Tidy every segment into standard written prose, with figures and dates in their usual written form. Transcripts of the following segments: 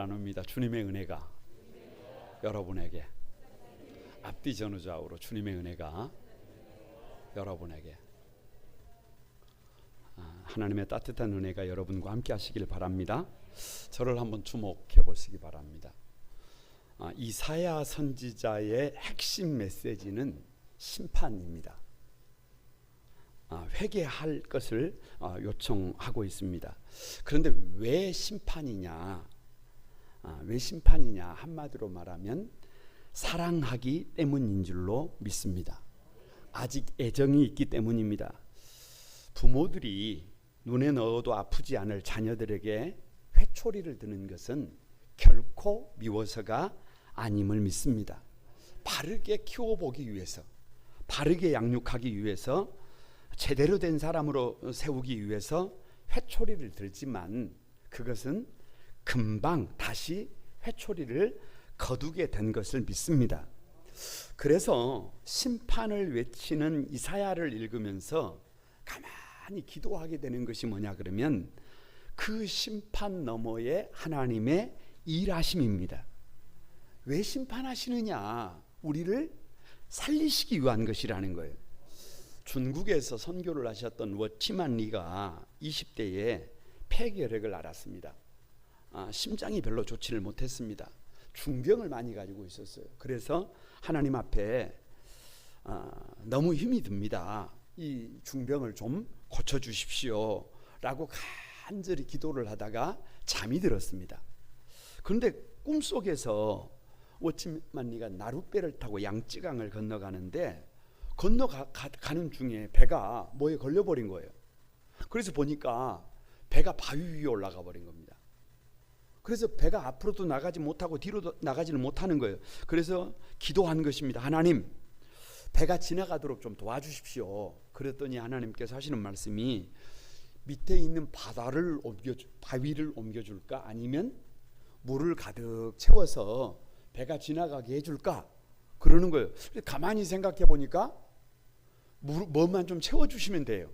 나눕니다. 주님의 은혜가 여러분에게, 앞뒤 전후좌우로 주님의 은혜가 여러분에게, 하나님의 따뜻한 은혜가 여러분과 함께 하시길 바랍니다. 저를 한번 주목해 보시기 바랍니다. 이사야 선지자의 핵심 메시지는 심판입니다. 회개할 것을 요청하고 있습니다. 그런데 왜 심판이냐? 왜 심판이냐? 한마디로 말하면 사랑하기 때문인 줄로 믿습니다. 아직 애정이 있기 때문입니다. 부모들이 눈에 넣어도 아프지 않을 자녀들에게 회초리를 드는 것은 결코 미워서가 아님을 믿습니다. 바르게 키워보기 위해서, 바르게 양육하기 위해서, 제대로 된 사람으로 세우기 위해서 회초리를 들지만 그것은 금방 다시 회초리를 거두게 된 것을 믿습니다. 그래서 심판을 외치는 이사야를 읽으면서 가만히 기도하게 되는 것이 뭐냐 그러면 그 심판 너머에 하나님의 일하심입니다. 왜 심판하시느냐? 우리를 살리시기 위한 것이라는 거예요. 중국에서 선교를 하셨던 워치만리가 20대에 폐결핵을 앓았습니다. 심장이 별로 좋지를 못했습니다. 중병을 많이 가지고 있었어요. 그래서 하나님 앞에 너무 힘이 듭니다. 이 중병을 좀 고쳐주십시오 라고 간절히 기도를 하다가 잠이 들었습니다. 그런데 꿈속에서 워치만리가 나룻배를 타고 양쯔강을 건너가는데 건너가는 중에 배가 뭐에 걸려버린 거예요. 그래서 보니까 배가 바위 위에 올라가 버린 겁니다. 그래서 배가 앞으로도 나가지 못하고 뒤로도 나가지를 못하는 거예요. 그래서 기도한 것입니다. 하나님, 배가 지나가도록 좀 도와주십시오. 그랬더니 하나님께서 하시는 말씀이 밑에 있는 바위를 옮겨줄까? 아니면 물을 가득 채워서 배가 지나가게 해줄까? 그러는 거예요. 가만히 생각해 보니까 뭐만 좀 채워주시면 돼요.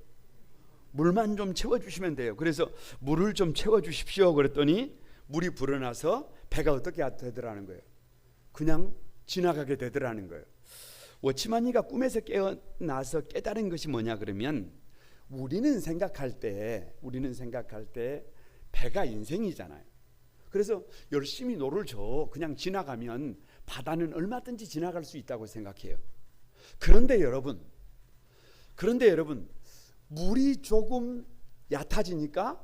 물만 좀 채워주시면 돼요. 그래서 물을 좀 채워주십시오. 그랬더니 물이 불어나서 배가 어떻게 되더라는 거예요. 그냥 지나가게 되더라는 거예요. 워치만리가 꿈에서 깨어나서 깨달은 것이 뭐냐 그러면 우리는 생각할 때 배가 인생이잖아요. 그래서 열심히 노를 저 그냥 지나가면 바다는 얼마든지 지나갈 수 있다고 생각해요. 그런데 여러분 물이 조금 얕아지니까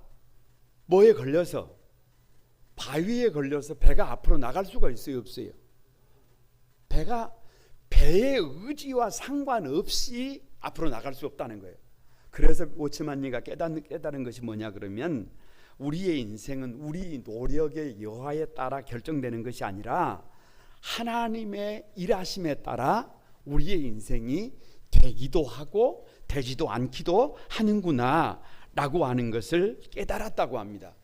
뭐에 걸려서, 바위에 걸려서 배가 앞으로 나갈 수가 있어요, 없어요? 배가 배의 의지와 상관없이 앞으로 나갈 수 없다는 거예요. 그래서 워치만리가 깨달은 것이 뭐냐 그러면 우리의 인생은 우리 노력의 여하에 따라 결정되는 것이 아니라 하나님의 일하심에 따라 우리의 인생이 되기도 하고 되지도 않기도 하는구나 라고 하는 것을 깨달았다고 합니다.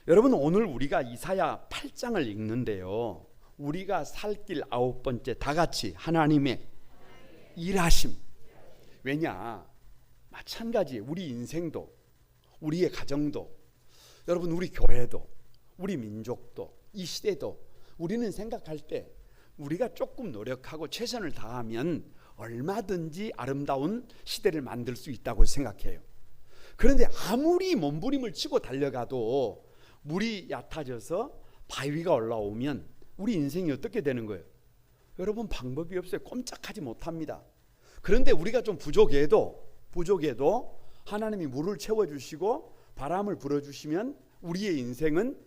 여러분, 오늘 우리가 이사야 8장을 읽는데요, 우리가 살 길 9번째 다 같이 하나님의 일하심. 왜냐? 마찬가지예요. 우리 인생도, 우리의 가정도, 여러분 우리 교회도, 우리 민족도, 이 시대도 우리는 생각할 때 우리가 조금 노력하고 최선을 다하면 얼마든지 아름다운 시대를 만들 수 있다고 생각해요. 그런데 아무리 몸부림을 치고 달려가도 물이 얕아져서 바위가 올라오면 우리 인생이 어떻게 되는 거예요? 여러분, 방법이 없어요. 꼼짝하지 못합니다. 그런데 우리가 좀 부족해도 하나님이 물을 채워주시고 바람을 불어주시면 우리의 인생은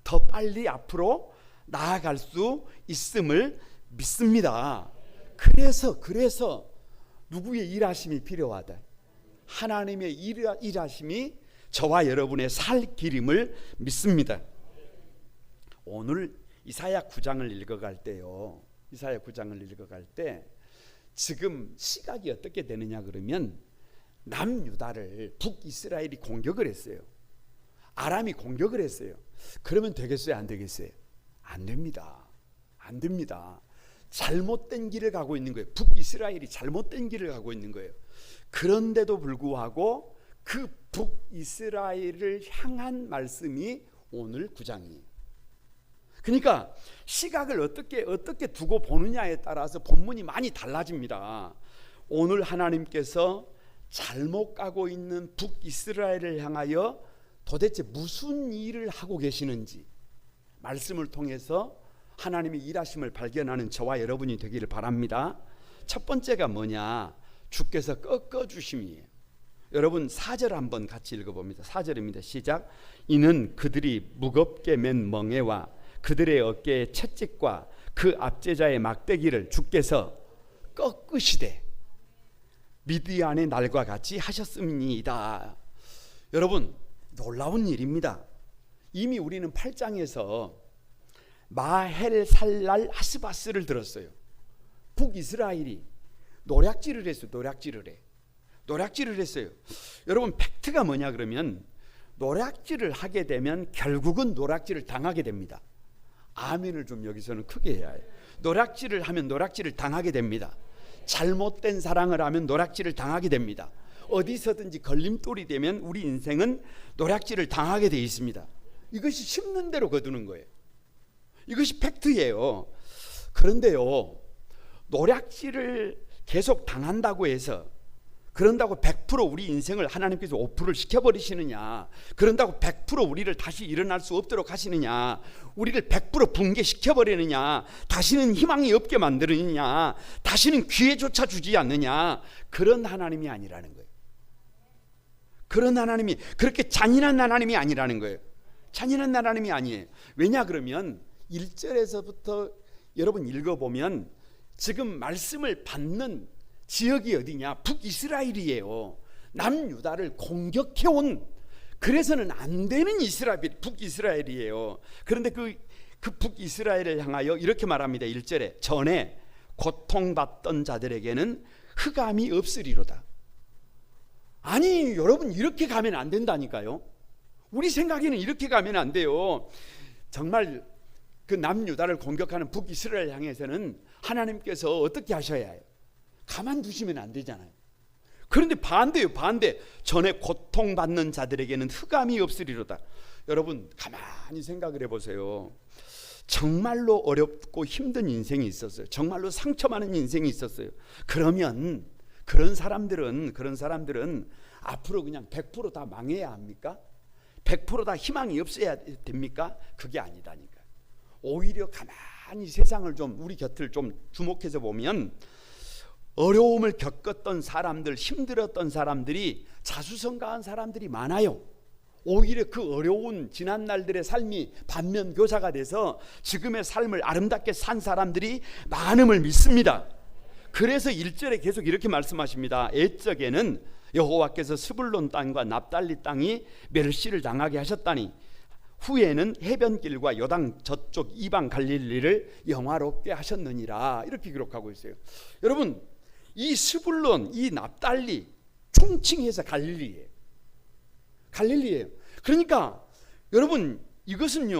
더 빨리 앞으로 나아갈 수 있음을 믿습니다. 그래서 누구의 일하심이 필요하다? 하나님의 일하심이 저와 여러분의 살 길임을 믿습니다. 오늘 이사야 9장을 읽어갈 때요, 이사야 9장을 읽어갈 때 지금 시각이 어떻게 되느냐 그러면 남유다를 북이스라엘이 공격을 했어요. 아람이 공격을 했어요. 그러면 되겠어요, 안 되겠어요? 안 됩니다. 안 됩니다. 잘못된 길을 가고 있는 거예요. 북이스라엘이 잘못된 길을 가고 있는 거예요. 그런데도 불구하고 그 북이스라엘을 향한 말씀이 오늘 9장이에요. 그러니까 시각을 어떻게 두고 보느냐에 따라서 본문이 많이 달라집니다. 오늘 하나님께서 잘못 가고 있는 북이스라엘을 향하여 도대체 무슨 일을 하고 계시는지 말씀을 통해서 하나님의 일하심을 발견하는 저와 여러분이 되기를 바랍니다. 첫 번째가 뭐냐? 주께서 꺾어주심이에요. 여러분 4절 한번 같이 읽어봅니다. 4절입니다. 시작. 이는 그들이 무겁게 맨 멍에와 그들의 어깨의 채찍과 그 압제자의 막대기를 주께서 꺾으시되 미디안의 날과 같이 하셨음이니이다. 여러분 놀라운 일입니다. 이미 우리는 8장에서 마헬살랄 하스바스를 들었어요. 북이스라엘이 노략질을 했어요. 노략질을 했어요. 여러분 팩트가 뭐냐 그러면 노략질을 하게 되면 결국은 노략질을 당하게 됩니다. 아멘을 좀 여기서는 크게 해야 해요. 노략질을 하면 노략질을 당하게 됩니다. 잘못된 사랑을 하면 노략질을 당하게 됩니다. 어디서든지 걸림돌이 되면 우리 인생은 노략질을 당하게 돼 있습니다. 이것이 심는 대로 거두는 거예요. 이것이 팩트예요. 그런데요, 노략질을 계속 당한다고 해서 그런다고 100% 우리 인생을 하나님께서 오프를 시켜버리시느냐, 그런다고 100% 우리를 다시 일어날 수 없도록 하시느냐, 우리를 100% 붕괴시켜버리느냐, 다시는 희망이 없게 만드느냐, 다시는 기회조차 주지 않느냐, 그런 하나님이 아니라는 거예요. 그런 하나님이, 그렇게 잔인한 하나님이 아니라는 거예요. 잔인한 하나님이 아니에요. 왜냐 그러면 1절에서부터 여러분 읽어보면 지금 말씀을 받는 지역이 어디냐? 북이스라엘이에요. 남유다를 공격해온, 그래서는 안 되는 북이스라엘이에요. 그런데 그 북이스라엘을 향하여 이렇게 말합니다. 1절에 전에 고통받던 자들에게는 흑암이 없으리로다. 아니 여러분, 이렇게 가면 안 된다니까요. 우리 생각에는 이렇게 가면 안 돼요. 정말 그 남유다를 공격하는 북이스라엘 향해서는 하나님께서 어떻게 하셔야 해요? 가만두시면 안 되잖아요. 그런데 반대요. 반대. 전에 고통받는 자들에게는 흑암이 없으리로다. 여러분 가만히 생각을 해보세요. 정말로 어렵고 힘든 인생이 있었어요. 정말로 상처 많은 인생이 있었어요. 그러면 그런 사람들은 앞으로 그냥 100% 다 망해야 합니까? 100% 다 희망이 없어야 됩니까? 그게 아니다니까. 오히려 가만히 세상을 좀, 우리 곁을 좀 주목해서 보면 어려움을 겪었던 사람들, 힘들었던 사람들이 자수성가한 사람들이 많아요. 오히려 그 어려운 지난 날들의 삶이 반면교사가 돼서 지금의 삶을 아름답게 산 사람들이 많음을 믿습니다. 그래서 1절에 계속 이렇게 말씀하십니다. 옛적에는 여호와께서 스불론 땅과 납달리 땅이 멸시를 당하게 하셨다니 후에는 해변길과 요단 저쪽 이방 갈릴리를 영화롭게 하셨느니라. 이렇게 기록하고 있어요. 여러분 이 스불론, 이 납달리 총칭해서 갈릴리예요. 그러니까 여러분 이것은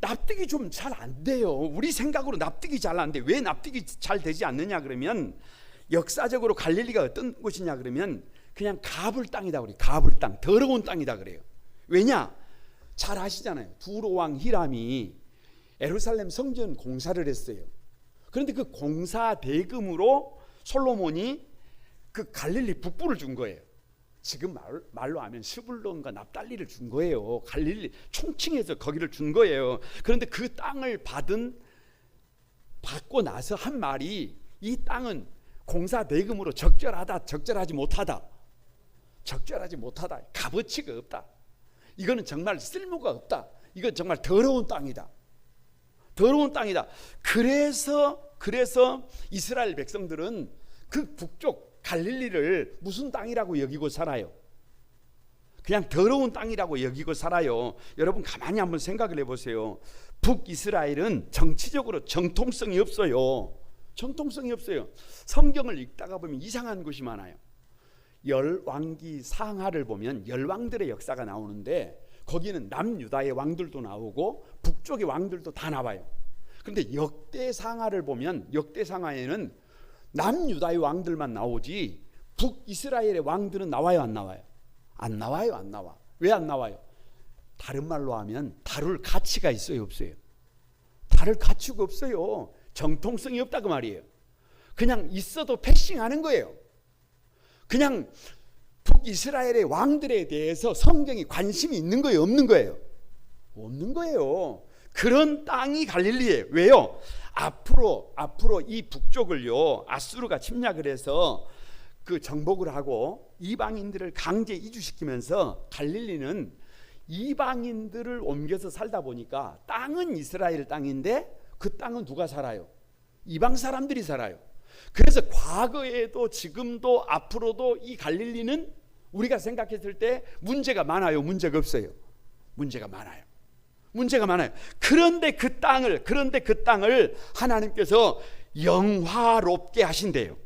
납득이 좀 잘 안 돼요. 우리 생각으로 납득이 잘 안 돼. 왜 납득이 잘 되지 않느냐 그러면 역사적으로 갈릴리가 어떤 곳이냐 그러면 그냥 가불 땅이다 그래요. 가불 땅, 더러운 땅이다 그래요. 왜냐? 잘 아시잖아요. 두로 왕 히람이 예루살렘 성전 공사를 했어요. 그런데 그 공사 대금으로 솔로몬이 그 갈릴리 북부를 준 거예요. 지금 말로 하면 스불론과 납달리를 준 거예요. 갈릴리 총칭해서 거기를 준 거예요. 그런데 그 땅을 받고 나서 한 말이, 이 땅은 공사 대금으로 적절하다, 적절하지 못하다. 값어치가 없다. 이거는 정말 쓸모가 없다. 이건 정말 더러운 땅이다. 그래서 이스라엘 백성들은 그 북쪽 갈릴리를 무슨 땅이라고 여기고 살아요? 그냥 더러운 땅이라고 여기고 살아요. 여러분 가만히 한번 생각을 해보세요. 북이스라엘은 정치적으로 정통성이 없어요. 성경을 읽다가 보면 이상한 것이 많아요. 열왕기 상하를 보면 열왕들의 역사가 나오는데 거기는 남유다의 왕들도 나오고 북쪽의 왕들도 다 나와요. 그런데 역대상하를 보면 역대상하에는 남유다의 왕들만 나오지 북이스라엘의 왕들은 나와요, 안 나와요? 안 나와요. 왜 안 나와요? 다른 말로 하면 다룰 가치가 있어요, 없어요? 다룰 가치가 없어요. 정통성이 없다 그 말이에요. 그냥 있어도 패싱하는 거예요. 그냥 북이스라엘의 왕들에 대해서 성경이 관심이 있는 거예요, 없는 거예요? 없는 거예요. 그런 땅이 갈릴리예요. 왜요? 앞으로 이 북쪽을요 아수르가 침략을 해서 그 정복을 하고 이방인들을 강제 이주시키면서 갈릴리는 이방인들을 옮겨서 살다 보니까 땅은 이스라엘 땅인데 그 땅은 누가 살아요? 이방 사람들이 살아요. 그래서 과거에도 지금도 앞으로도 이 갈릴리는 우리가 생각했을 때 문제가 많아요, 문제가 없어요? 문제가 많아요. 문제가 많아요. 그런데 그 땅을 하나님께서 영화롭게 하신대요.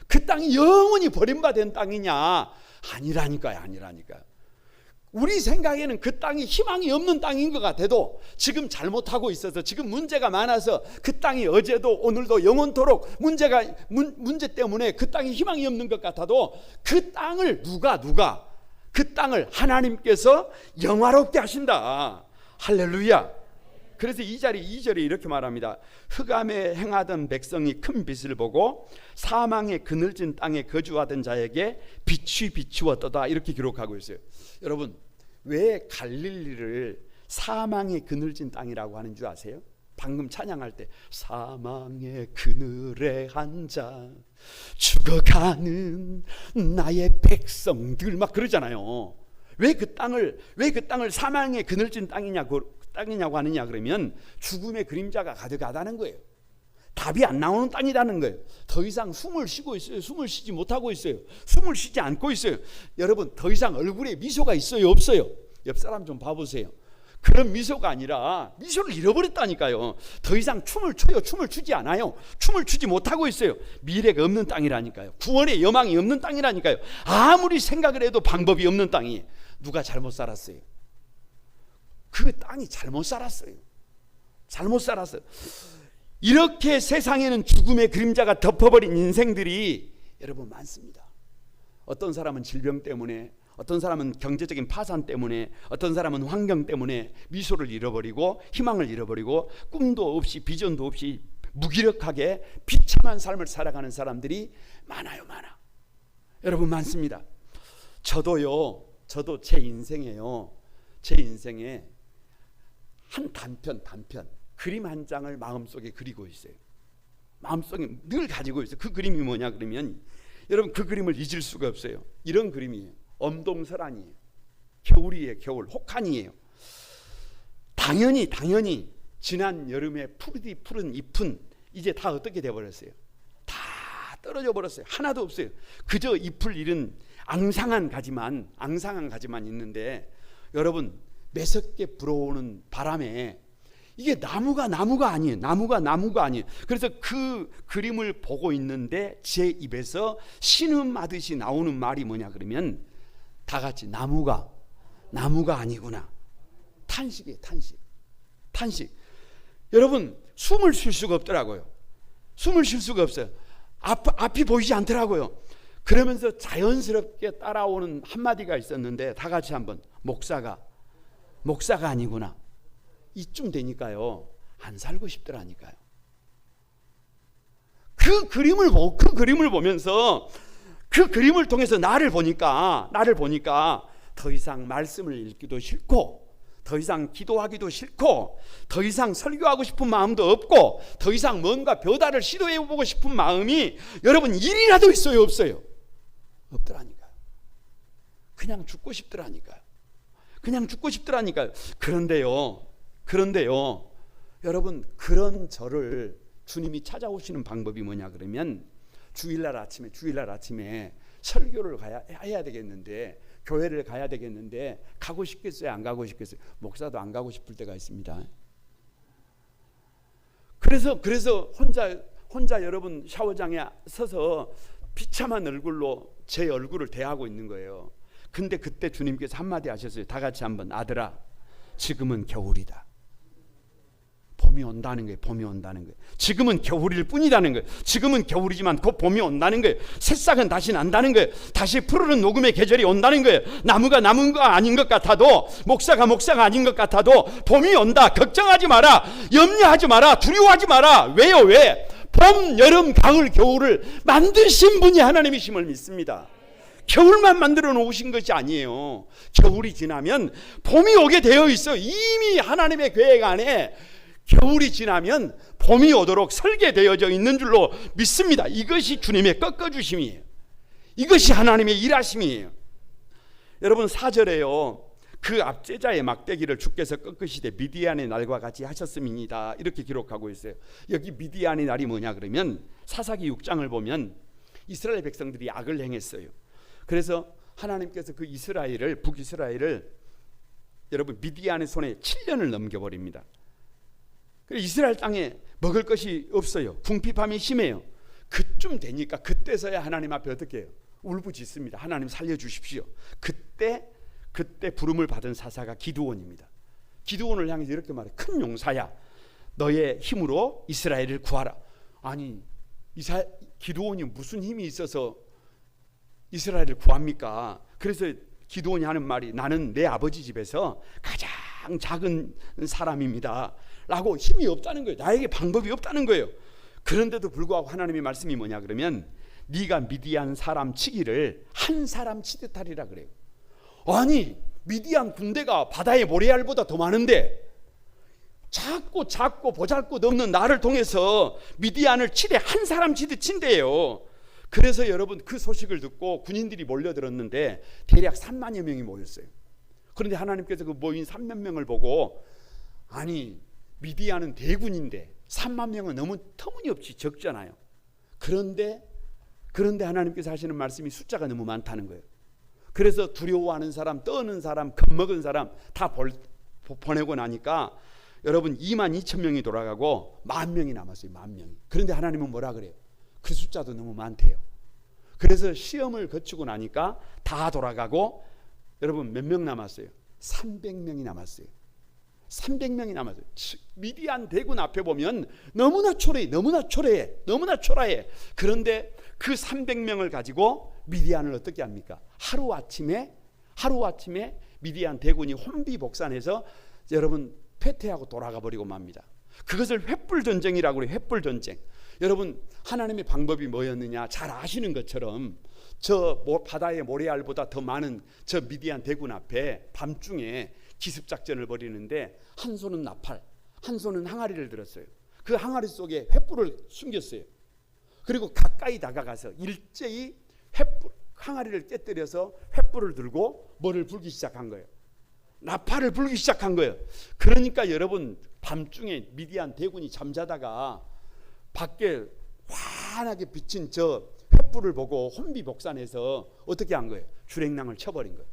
그 땅이 영원히 버림받은 땅이냐? 아니라니까요. 우리 생각에는 그 땅이 희망이 없는 땅인 것 같아도 지금 잘못하고 있어서 지금 문제가 많아서 그 땅이 어제도 오늘도 영원토록 문제 때문에 그 땅이 희망이 없는 것 같아도 그 땅을 누가 그 땅을 하나님께서 영화롭게 하신다. 할렐루야. 그래서 2절에 이렇게 말합니다. 흑암에 행하던 백성이 큰 빛을 보고 사망의 그늘진 땅에 거주하던 자에게 빛이 비추었도다. 이렇게 기록하고 있어요. 여러분, 왜 갈릴리를 사망의 그늘진 땅이라고 하는 줄 아세요? 방금 찬양할 때 사망의 그늘에 앉아 죽어가는 나의 백성들 막 그러잖아요. 왜 그 땅을 사망의 그늘진 땅이냐고 하느냐 그러면 죽음의 그림자가 가득하다는 거예요. 답이 안 나오는 땅이라는 거예요. 더 이상 숨을 쉬고 있어요? 숨을 쉬지 못하고 있어요? 숨을 쉬지 않고 있어요? 여러분, 더 이상 얼굴에 미소가 있어요, 없어요? 옆 사람 좀 봐보세요. 그런 미소가 아니라 미소를 잃어버렸다니까요. 더 이상 춤을 추지 않아요. 춤을 추지 못하고 있어요. 미래가 없는 땅이라니까요. 구원의 여망이 없는 땅이라니까요. 아무리 생각을 해도 방법이 없는 땅이. 누가 잘못 살았어요? 그 땅이 잘못 살았어요. 이렇게 세상에는 죽음의 그림자가 덮어버린 인생들이 여러분 많습니다. 어떤 사람은 질병 때문에, 어떤 사람은 경제적인 파산 때문에, 어떤 사람은 환경 때문에 미소를 잃어버리고 희망을 잃어버리고 꿈도 없이 비전도 없이 무기력하게 비참한 삶을 살아가는 사람들이 많아요. 여러분 많습니다. 저도 제 인생에 한 단편 그림 한 장을 마음속에 그리고 있어요. 마음속에 늘 가지고 있어요. 그 그림이 뭐냐 그러면 여러분 그 그림을 잊을 수가 없어요. 이런 그림이에요. 엄동설한이에요. 겨울이에요. 겨울 혹한이에요. 당연히 지난 여름에 푸른 잎은 이제 다 어떻게 돼버렸어요? 다 떨어져 버렸어요. 하나도 없어요. 그저 잎을 잃은 앙상한 가지만 있는데 여러분 매섭게 불어오는 바람에 이게 나무가 아니에요. 그래서 그 그림을 보고 있는데 제 입에서 신음하듯이 나오는 말이 뭐냐 그러면 다 같이 나무가 아니구나. 탄식이에요. 탄식. 여러분 숨을 쉴 수가 없더라고요. 숨을 쉴 수가 없어요. 앞이 보이지 않더라고요. 그러면서 자연스럽게 따라오는 한마디가 있었는데 다 같이 한번 목사가 아니구나. 이쯤 되니까요 안 살고 싶더라니까요. 그 그림을 보면서 그 그림을 통해서 나를 보니까 더 이상 말씀을 읽기도 싫고, 더 이상 기도하기도 싫고, 더 이상 설교하고 싶은 마음도 없고, 더 이상 뭔가 변화를 시도해보고 싶은 마음이 여러분 일이라도 있어요, 없어요? 없더라니까요. 그냥 죽고 싶더라니까요. 그런데요 여러분, 그런 저를 주님이 찾아오시는 방법이 뭐냐 그러면 주일날 아침에 설교를 해야 되겠는데, 교회를 가야 되겠는데 가고 싶겠어요, 안 가고 싶겠어요? 목사도 안 가고 싶을 때가 있습니다. 그래서 혼자 여러분 샤워장에 서서 비참한 얼굴로 제 얼굴을 대하고 있는 거예요. 근데 그때 주님께서 한마디 하셨어요. 다 같이 한번, 아들아 지금은 겨울이다. 봄이 온다는 거예요. 봄이 온다는 거예요. 지금은 겨울일 뿐이라는 거예요. 지금은 겨울이지만 곧 봄이 온다는 거예요. 새싹은 다시 난다는 거예요. 다시 푸르른 녹음의 계절이 온다는 거예요. 나무가 나무인 거 아닌 것 같아도, 목사가 목사가 아닌 것 같아도 봄이 온다. 걱정하지 마라. 염려하지 마라. 두려워하지 마라. 왜요? 왜? 봄, 여름, 가을, 겨울을 만드신 분이 하나님이심을 믿습니다. 겨울만 만들어 놓으신 것이 아니에요. 겨울이 지나면 봄이 오게 되어 있어요. 이미 하나님의 계획 안에 겨울이 지나면 봄이 오도록 설계되어져 있는 줄로 믿습니다. 이것이 주님의 꺾어주심이에요. 이것이 하나님의 일하심이에요. 여러분 4절에요. 그 압제자의 막대기를 주께서 꺾으시되 미디안의 날과 같이 하셨음이니이다. 이렇게 기록하고 있어요. 여기 미디안의 날이 뭐냐 그러면 사사기 6장을 보면 이스라엘 백성들이 악을 행했어요. 그래서 하나님께서 그 이스라엘을, 북이스라엘을 여러분 미디안의 손에 7년을 넘겨버립니다. 이스라엘 땅에 먹을 것이 없어요. 궁핍함이 심해요. 그쯤 되니까 그때서야 하나님 앞에 어떻게 해요? 울부짖습니다. 하나님 살려주십시오. 그때 부름을 받은 사사가 기드온입니다. 기드온을 향해서 이렇게 말해. 큰 용사야, 너의 힘으로 이스라엘을 구하라. 아니 기드온이 무슨 힘이 있어서 이스라엘을 구합니까? 그래서 기드온이 하는 말이 나는 내 아버지 집에서 가장 작은 사람입니다 라고 힘이 없다는 거예요. 나에게 방법이 없다는 거예요. 그런데도 불구하고 하나님의 말씀이 뭐냐 그러면 네가 미디안 사람 치기를 한 사람 치듯 하리라 그래요. 아니 미디안 군대가 바다의 모래알보다 더 많은데 작고 보잘것없는 나를 통해서 미디안을 치되 한 사람 치듯 친대요. 그래서 여러분 그 소식을 듣고 군인들이 몰려들었는데 대략 3만여 명이 모였어요. 그런데 하나님께서 그 모인 3만 명을 보고 아니 미디안은 대군인데 3만 명은 너무 터무니없이 적잖아요. 그런데 하나님께서 하시는 말씀이 숫자가 너무 많다는 거예요. 그래서 두려워하는 사람, 떠는 사람, 겁먹은 사람 다 보내고 나니까 여러분 2만 2천 명이 돌아가고 10,000명이 남았어요. 10,000명이. 그런데 하나님은 뭐라 그래요? 그 숫자도 너무 많대요. 그래서 시험을 거치고 나니까 다 돌아가고 여러분 몇 명 남았어요? 300명이 남았어요. 300명이 남았어요. 미디안 대군 앞에 보면 너무나 초라해. 그런데 그 300명을 가지고 미디안을 어떻게 합니까? 하루아침에 미디안 대군이 혼비복산해서 여러분 패퇴하고 돌아가 버리고 맙니다. 그것을 횃불전쟁이라고 해요. 횃불전쟁. 여러분 하나님의 방법이 뭐였느냐 잘 아시는 것처럼 저 바다의 모래알보다 더 많은 저 미디안 대군 앞에 밤중에 기습작전을 벌이는데 한 손은 나팔, 한 손은 항아리를 들었어요. 그 항아리 속에 횃불을 숨겼어요. 그리고 가까이 다가가서 일제히 항아리를 깨뜨려서 횃불을 들고 뭐를 불기 시작한 거예요. 나팔을 불기 시작한 거예요. 그러니까 여러분 밤중에 미디안 대군이 잠자다가 밖에 환하게 비친 저 횃불을 보고 혼비복산해서 어떻게 한 거예요? 주랭랑을 쳐버린 거예요.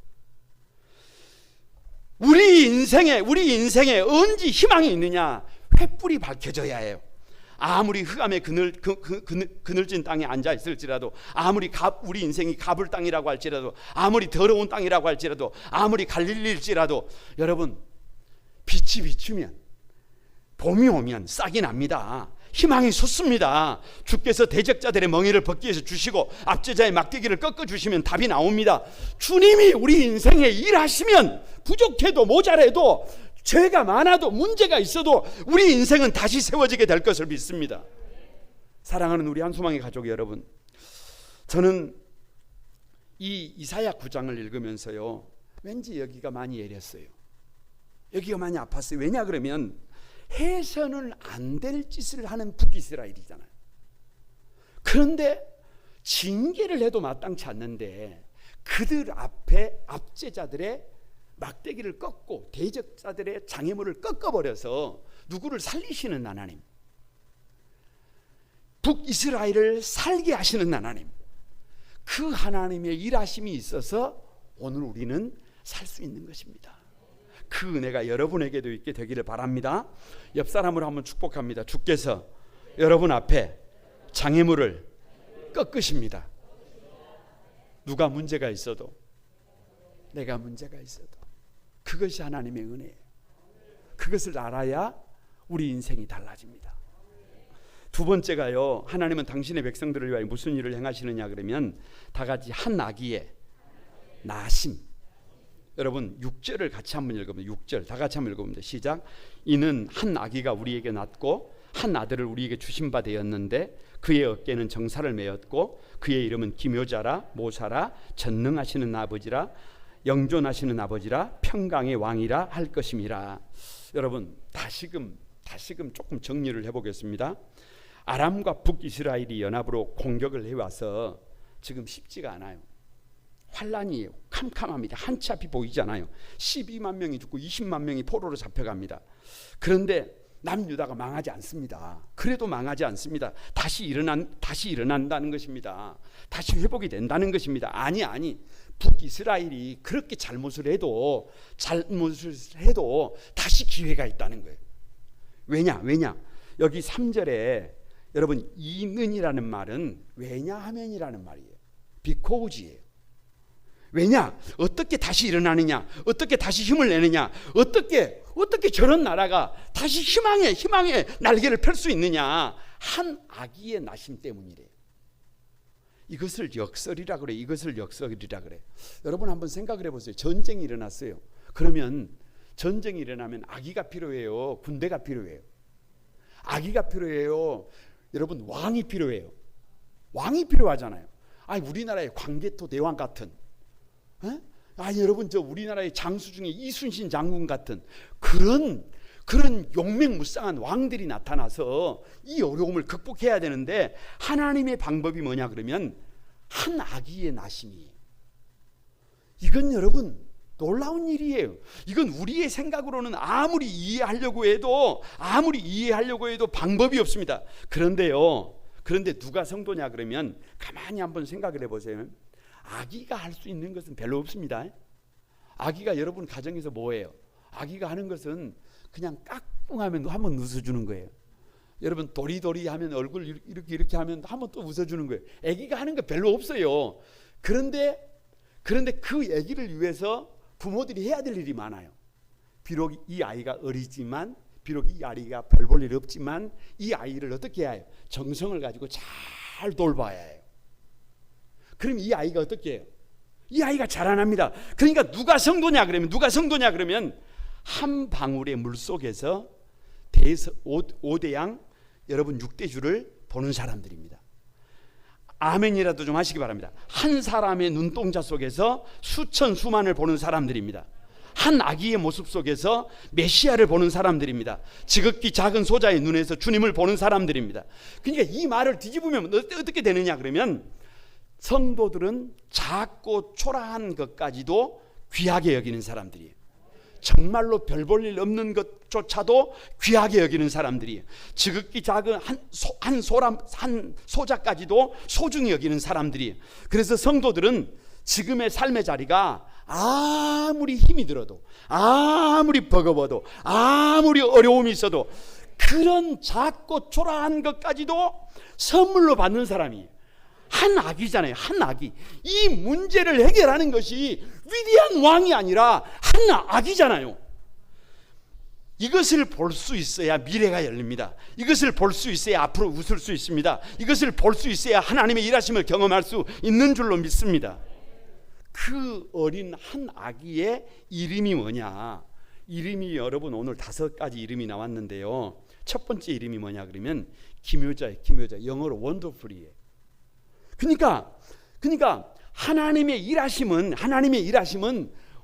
우리 인생에 언제 희망이 있느냐? 횃불이 밝혀져야 해요. 아무리 흑암의 그늘진 땅에 앉아 있을지라도, 아무리 우리 인생이 가불 땅이라고 할지라도, 아무리 더러운 땅이라고 할지라도, 아무리 갈릴릴지라도 여러분 빛이 비추면 봄이 오면 싹이 납니다. 희망이 솟습니다. 주께서 대적자들의 멍에를 벗기 위해서 주시고 압제자의 막대기를 꺾어주시면 답이 나옵니다. 주님이 우리 인생에 일하시면 부족해도 모자라도 죄가 많아도 문제가 있어도 우리 인생은 다시 세워지게 될 것을 믿습니다. 사랑하는 우리 한수망의 가족 여러분, 저는 이 이사야 9장을 읽으면서요 왠지 여기가 많이 애렸어요. 여기가 많이 아팠어요. 왜냐 그러면 해서는 안 될 짓을 하는 북이스라엘이잖아요. 그런데 징계를 해도 마땅치 않는데 그들 앞에 압제자들의 막대기를 꺾고 대적자들의 장애물을 꺾어버려서 누구를 살리시는 하나님, 북이스라엘을 살게 하시는 하나님, 그 하나님의 일하심이 있어서 오늘 우리는 살 수 있는 것입니다. 그 은혜가 여러분에게도 있게 되기를 바랍니다. 옆 사람을 한번 축복합니다. 주께서 여러분 앞에 장애물을 꺾으십니다. 누가 문제가 있어도, 내가 문제가 있어도 그것이 하나님의 은혜예요. 그것을 알아야 우리 인생이 달라집니다. 두 번째가요, 하나님은 당신의 백성들을 위하여 무슨 일을 행하시느냐 그러면 다 같이 한 아기의 나심. 여러분 6절을 같이 한번 읽어보면 6절 다 같이 한번 읽어봅니다. 시작. 이는 한 아기가 우리에게 낳고 한 아들을 우리에게 주신 바 되었는데 그의 어깨는 정사를 메었고 그의 이름은 기묘자라 모사라 전능하시는 아버지라 영존하시는 아버지라 평강의 왕이라 할 것임이라. 여러분 다시금 조금 정리를 해보겠습니다. 아람과 북이스라엘이 연합으로 공격을 해와서 지금 쉽지가 않아요. 환란이에요. 캄캄합니다. 한치 앞이 보이지 않아요. 12만 명이 죽고 20만 명이 포로로 잡혀갑니다. 그런데 남유다가 망하지 않습니다. 그래도 망하지 않습니다. 다시 일어난다는 것입니다. 다시 회복이 된다는 것입니다. 아니 북이스라엘이 그렇게 잘못을 해도 다시 기회가 있다는 거예요. 왜냐 여기 3절에 여러분 이는이라는 말은 왜냐하면이라는 말이에요. because예요. 왜냐? 어떻게 다시 일어나느냐? 어떻게 다시 힘을 내느냐? 어떻게 저런 나라가 다시 희망의 날개를 펼 수 있느냐? 한 아기의 나심 때문이래요. 이것을 역설이라 그래. 여러분 한번 생각을 해보세요. 전쟁이 일어났어요. 그러면 전쟁이 일어나면 아기가 필요해요? 군대가 필요해요? 아기가 필요해요? 여러분 왕이 필요해요? 왕이 필요하잖아요. 우리나라의 광개토 대왕 같은 여러분 우리나라의 장수 중에 이순신 장군 같은 그런 용맹무쌍한 왕들이 나타나서 이 어려움을 극복해야 되는데 하나님의 방법이 뭐냐 그러면 한 아기의 나심이에요. 이건 여러분 놀라운 일이에요. 이건 우리의 생각으로는 아무리 이해하려고 해도 방법이 없습니다. 그런데 누가 성도냐 그러면 가만히 한번 생각을 해보세요. 아기가 할 수 있는 것은 별로 없습니다. 아기가 여러분 가정에서 뭐예요? 아기가 하는 것은 그냥 까꿍하면 한번 웃어주는 거예요. 여러분 도리도리 하면 얼굴 이렇게 하면 한번 또 웃어주는 거예요. 아기가 하는 거 별로 없어요. 그런데 그 아기를 위해서 부모들이 해야 될 일이 많아요. 비록 이 아이가 어리지만, 비록 이 아이가 별 볼 일 없지만 이 아이를 어떻게 해야 해요? 정성을 가지고 잘 돌봐야 해요. 그럼 이 아이가 어떻게 해요? 이 아이가 자라납니다. 그러니까 누가 성도냐 그러면 한 방울의 물 속에서 5대양 여러분 6대주를 보는 사람들입니다. 아멘이라도 좀 하시기 바랍니다. 한 사람의 눈동자 속에서 수천 수만을 보는 사람들입니다. 한 아기의 모습 속에서 메시아를 보는 사람들입니다. 지극히 작은 소자의 눈에서 주님을 보는 사람들입니다. 그러니까 이 말을 뒤집으면 어떻게 되느냐 그러면 성도들은 작고 초라한 것까지도 귀하게 여기는 사람들이에요. 정말로 별 볼 일 없는 것조차도 귀하게 여기는 사람들이에요. 지극히 작은 한 소자까지도 소중히 여기는 사람들이에요. 그래서 성도들은 지금의 삶의 자리가 아무리 힘이 들어도, 아무리 버거워도, 아무리 어려움이 있어도 그런 작고 초라한 것까지도 선물로 받는 사람이에요. 한 아기잖아요. 한 아기. 이 문제를 해결하는 것이 위대한 왕이 아니라 한 아기잖아요. 이것을 볼 수 있어야 미래가 열립니다. 이것을 볼 수 있어야 앞으로 웃을 수 있습니다. 이것을 볼 수 있어야 하나님의 일하심을 경험할 수 있는 줄로 믿습니다. 그 어린 한 아기의 이름이 뭐냐? 이름이 여러분 오늘 5가지 이름이 나왔는데요. 첫 번째 이름이 뭐냐 그러면 기묘자예요. 기묘자. 영어로 원더풀이에요. 그러니까 하나님의 일하심은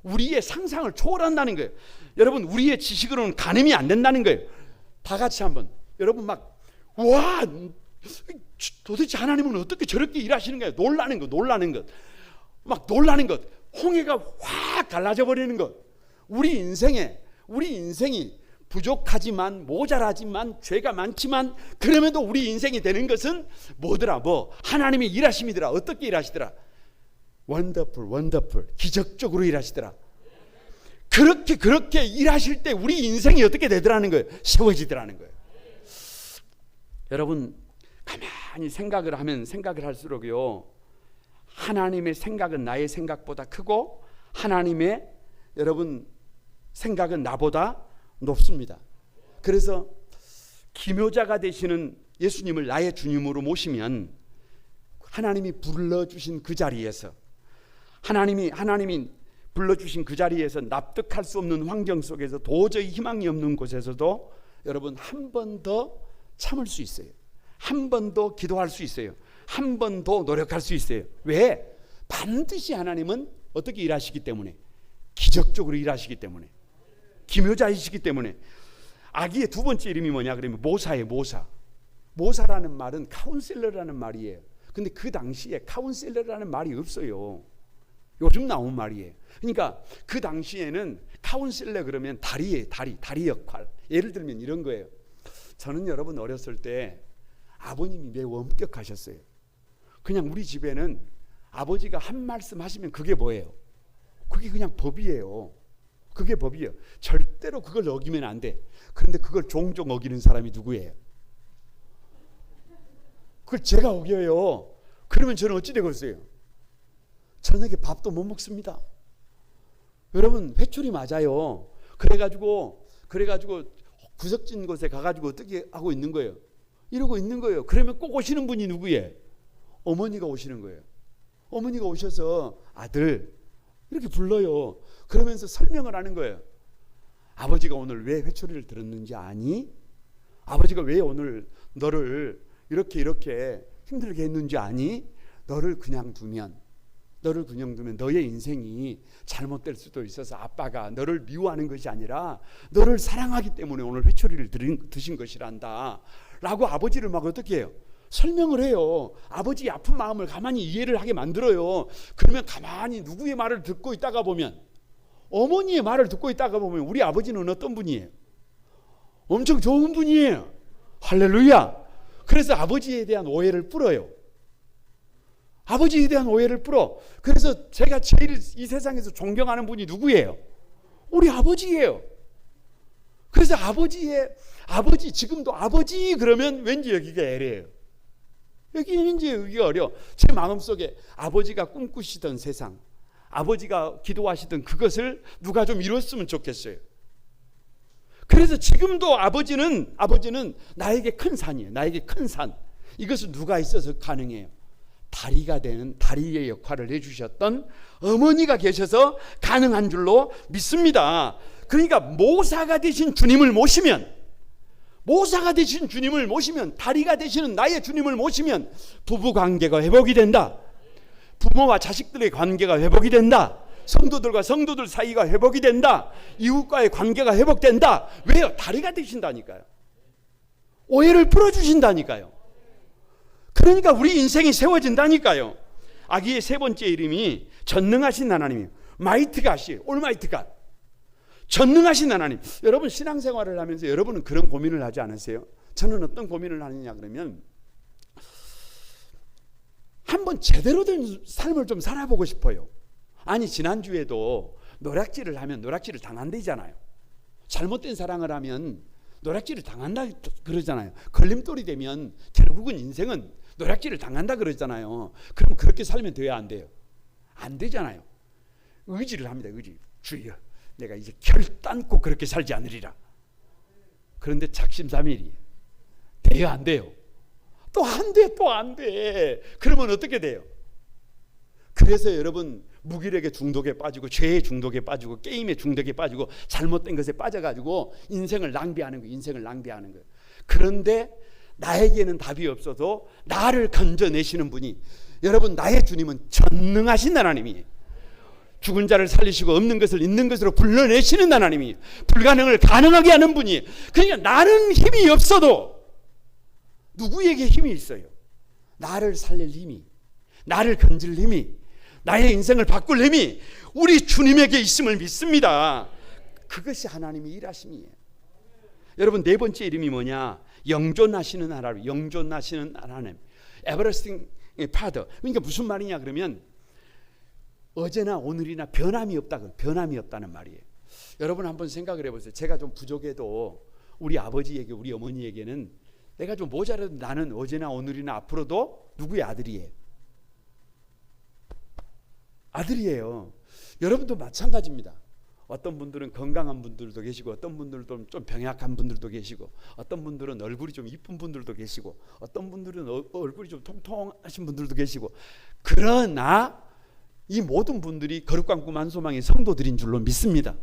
우리의 상상을 초월한다는 거예요. 여러분 우리의 지식으로는 가늠이 안 된다는 거예요. 다 같이 한번 여러분 막 와 도대체 하나님은 어떻게 저렇게 일하시는 거예요? 놀라는 것 홍해가 확 갈라져 버리는 것. 우리 인생이 부족하지만 모자라지만 죄가 많지만 그럼에도 우리 인생이 되는 것은 뭐더라? 하나님의 일하심이더라. 어떻게 일하시더라? 원더풀 기적적으로 일하시더라. 그렇게 일하실 때 우리 인생이 어떻게 되더라는 거예요? 세워지더라는 거예요. 여러분 가만히 생각을 하면 생각을 할수록요 하나님의 생각은 나의 생각보다 크고 하나님의 여러분 생각은 나보다 높습니다. 그래서 기묘자가 되시는 예수님을 나의 주님으로 모시면 하나님이 불러주신 그 자리에서 하나님이 불러주신 그 자리에서 납득할 수 없는 환경 속에서 도저히 희망이 없는 곳에서도 여러분 한 번 더 참을 수 있어요. 한 번 더 기도할 수 있어요. 한 번 더 노력할 수 있어요. 왜? 반드시 하나님은 어떻게 일하시기 때문에, 기적적으로 일하시기 때문에, 기묘자이시기 때문에. 아기의 두 번째 이름이 뭐냐 그러면 모사예요. 모사라는 말은 카운셀러라는 말이에요. 근데 그 당시에 카운셀러라는 말이 없어요. 요즘 나온 말이에요. 그러니까 그 당시에는 카운셀러 그러면 다리예요. 다리 역할. 예를 들면 이런 거예요. 저는 여러분 어렸을 때 아버님이 매우 엄격하셨어요. 그냥 우리 집에는 아버지가 한 말씀 하시면 그게 뭐예요? 그게 그냥 법이에요. 그게 법이에요. 절대로 그걸 어기면 안 돼. 그런데 그걸 종종 어기는 사람이 누구예요? 그걸 제가 어겨요. 그러면 저는 어찌 되겠어요? 저녁에 밥도 못 먹습니다. 여러분 회초리 맞아요. 그래가지고 구석진 곳에 가가지고 어떻게 하고 있는 거예요? 이러고 있는 거예요. 그러면 꼭 오시는 분이 누구예요? 어머니가 오시는 거예요. 어머니가 오셔서 아들 이렇게 불러요. 그러면서 설명을 하는 거예요. 아버지가 오늘 왜 회초리를 들었는지 아니? 아버지가 왜 오늘 너를 이렇게 힘들게 했는지 아니? 너를 그냥 두면 너의 인생이 잘못될 수도 있어서 아빠가 너를 미워하는 것이 아니라 너를 사랑하기 때문에 오늘 회초리를 드신 것이란다 라고 아버지를 막 어떻게 해요? 설명을 해요. 아버지의 아픈 마음을 가만히 이해를 하게 만들어요. 그러면 가만히 누구의 말을 듣고 있다가 보면, 어머니의 말을 듣고 있다가 보면 우리 아버지는 어떤 분이에요? 엄청 좋은 분이에요. 할렐루야. 그래서 아버지에 대한 오해를 풀어요. 아버지에 대한 오해를 풀어. 그래서 제가 제일 이 세상에서 존경하는 분이 누구예요? 우리 아버지예요. 그래서 아버지 지금도 아버지 그러면 왠지 여기가 애래요. 여기가 어려워. 제 마음속에 아버지가 꿈꾸시던 세상, 아버지가 기도하시던 그것을 누가 좀 이뤘으면 좋겠어요. 그래서 지금도 아버지는 나에게 큰 산이에요. 나에게 큰 산. 이것은 누가 있어서 가능해요? 다리가 되는 다리의 역할을 해주셨던 어머니가 계셔서 가능한 줄로 믿습니다. 그러니까 모사가 되신 주님을 모시면, 다리가 되시는 나의 주님을 모시면 부부관계가 회복이 된다. 부모와 자식들의 관계가 회복이 된다. 성도들과 성도들 사이가 회복이 된다. 이웃과의 관계가 회복된다. 왜요? 다리가 되신다니까요. 오해를 풀어주신다니까요. 그러니까 우리 인생이 세워진다니까요. 아기의 세 번째 이름이 전능하신 하나님이에요. 마이트 갓이에요. 올마이트 갓. 전능하신 하나님. 여러분 신앙생활을 하면서 여러분은 그런 고민을 하지 않으세요? 저는 어떤 고민을 하느냐 그러면, 한번 제대로 된 삶을 좀 살아보고 싶어요. 아니 지난주에도 노략질을 하면 노략질을 당한다잖아요. 잘못된 사랑을 하면 노략질을 당한다 그러잖아요. 걸림돌이 되면 결국은 인생은 노략질을 당한다 그러잖아요. 그럼 그렇게 살면 돼야 안 돼요? 안 되잖아요. 의지를 합니다. 주여 내가 이제 결단코 그렇게 살지 않으리라. 그런데 작심삼일이 돼요 안 돼요? 또 안 돼. 그러면 어떻게 돼요? 그래서 여러분 무기력의 중독에 빠지고 죄의 중독에 빠지고 게임의 중독에 빠지고 잘못된 것에 빠져가지고 인생을 낭비하는 거예요. 그런데 나에게는 답이 없어도 나를 건져내시는 분이, 여러분 나의 주님은 전능하신 하나님이에요. 죽은 자를 살리시고 없는 것을 있는 것으로 불러내시는 하나님이에요. 불가능을 가능하게 하는 분이에요. 그러니까 나는 힘이 없어도 누구에게 힘이 있어요? 나를 살릴 힘이, 나를 건질 힘이, 나의 인생을 바꿀 힘이 우리 주님에게 있음을 믿습니다. 그것이 하나님의 일하심이에요. 여러분 네 번째 이름이 뭐냐? 영존하시는 하나님. 영존하시는 하나님. Everlasting Father. 그러니까 무슨 말이냐 그러면 어제나 오늘이나 변함이 없다는 말이에요. 여러분 한번 생각을 해보세요. 제가 좀 부족해도 우리 아버지에게, 우리 어머니에게는 내가 좀 모자라도 나는 어제나 오늘이나 앞으로도 누구의 아들이에요? 아들이에요. 여러분도 마찬가지입니다. 어떤 분들은 건강한 분들도 계시고, 어떤 분들도 좀 병약한 분들도 계시고, 어떤 분들은 얼굴이 좀 이쁜 분들도 계시고, 어떤 분들은 얼굴이 좀 통통하신 분들도 계시고, 그러나 이 모든 분들이 거룩한 꿈 한 소망의 성도들인 줄로 믿습니다.